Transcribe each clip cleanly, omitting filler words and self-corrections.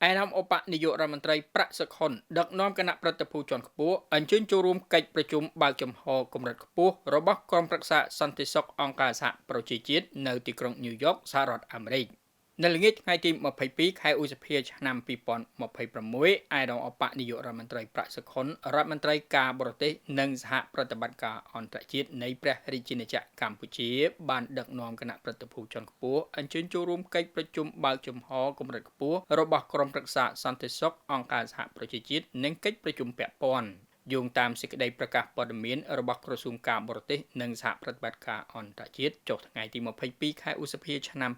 ឯកឧត្តមឧបនាយករដ្ឋមន្ត្រីប្រាក់សុខុនដឹកនាំគណៈប្រតិភូជាន់ខ្ពស់អញ្ជើញចូលរួមកិច្ចប្រជុំបើកចំហកម្រិតខ្ពស់របស់ក្រុមប្រឹក្សាសន្តិសុខអង្គការសហប្រជាជាតិនៅទីក្រុងញូវយ៉កសហរដ្ឋអាមេរិកនៅល្ងាចថ្ងៃទី22ខែឧសភាឆ្នាំ2026ឯកឧត្តមឧបនាយករដ្ឋមន្ត្រីប្រាក់សុខុនរដ្ឋមន្ត្រីការបរទេសនិងសហប្រតិបត្តិការអន្តរជាតិនៃព្រះរាជាណាចក្រកម្ពុជាបានដឹកនាំគណៈប្រតិភូជាន់ខ្ពស់អញ្ជើញចូលរួមកិច្ចប្រជុំបើកចំហកម្រិតខ្ពស់របស់ក្រុមប្រឹក្សាសន្តិសុខអង្គការសហប្រជាជាតិនិងកិច្ចប្រជុំពាក់ព័ន្ធយោងតាមសេចក្តីប្រកាសព័ត៌មានរបស់ក្រសួងការបរទេសនិងសហប្រតិបត្តិការអន្តរជាតិចុះថ្ងៃទី22ខែឧសភាឆ្នាំ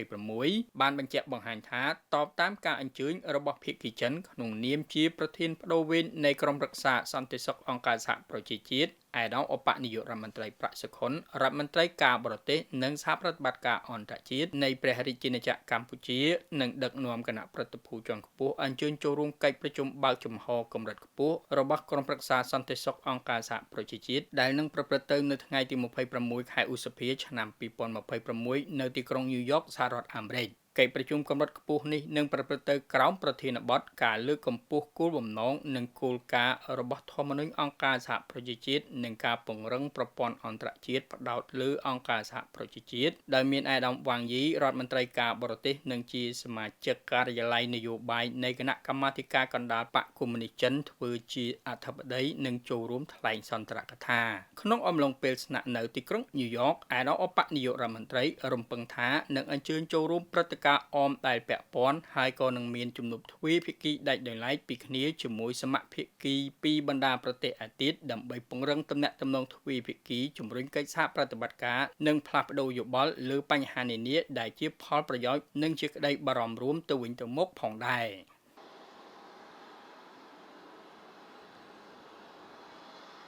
2026បានបញ្ជាក់បង្ហាញថាតបតាមការអញ្ជើញរបស់ភាគីចិនក្នុងនាមជាប្រធានបដូវវេននៃក្រុមប្រឹក្សាសន្តិសុខអង្គការសហប្រជាជាតិឯកឧត្តមឧបនាយករដ្ឋមន្ត្រីប្រាក់សុខុនរដ្ឋមន្ត្រីការបរទេសនិងសហប្រតិបត្តិការអន្តរជាតិនៃព្រះរាជាណាចក្រកម្ពុជានិងដឹកនាំគណៈប្រតិភូជាន់ខ្ពស់អញ្ជើញចូលរួមកិច្ចប្រជុំបើកចំហកម្រិតខ្ពស់របស់ក្រុមប្រឹក្សាសន្តិសុខអង្គការសហប្រជាជាតិដែលនឹងប្រព្រឹត្តទៅនៅថ្ងៃទី26ខែឧសភាឆ្នាំ2026នៅទីក្រុងញូវយ៉កសហរដ្ឋអាមេរិកកិច្ចប្រជុំកម្រិតខ្ពស់នេះនឹងប្រព្រឹត្តទៅក្រោមប្រធានបទការលើកកម្ពស់គោលបំណងនិងគោលការណ៍របស់ធម្មនុញ្ញអង្គការសហប្រជាជាតិនិងការពង្រឹងប្រព័ន្ធអន្តរជាតិផ្ដោតលើអង្គការសហប្រជាជាតិដែលមានឯកឧត្តមវ៉ាងយីរដ្ឋមន្ត្រីការបរទេសនិងជាសមាជិកការិយាល័យនយោបាយនៃគណៈកម្មាធិការកណ្ដាលបកកុម្មុយនីសចិនធ្វើជាអធិបតីនិងចូលរួមថ្លែងសន្ទរកថាក្នុងអំឡុងពេលស្នាក់នៅទីក្រុងញូវយ៉កឯកឧត្តមឧបនាយករដ្ឋមន្ត្រីរំពឹងថានឹងអញ្ជើញចូលរួមព្រឹត្តិការណ៍អមដែលពាក់ព័ន្ធហើយក៏នឹងមានជំនួបទ្វេភាគីដាច់ដោយឡែកពីគ្នាជាមួយសមាភាគីពីបណ្ដាប្រទេសឯទៀតដើម្បីពង្រឹងទំនាក់ទំនងទ្វេភាគីជំរុញកិច្ចសហប្រតិបត្តិការនិងផ្លាស់ប្ដូរយោបល់លើបញ្ហានានាដែលជាផលប្រយោជន៍និងជាក្តីបារម្ភរួមទៅវិញទៅមកផងដែរ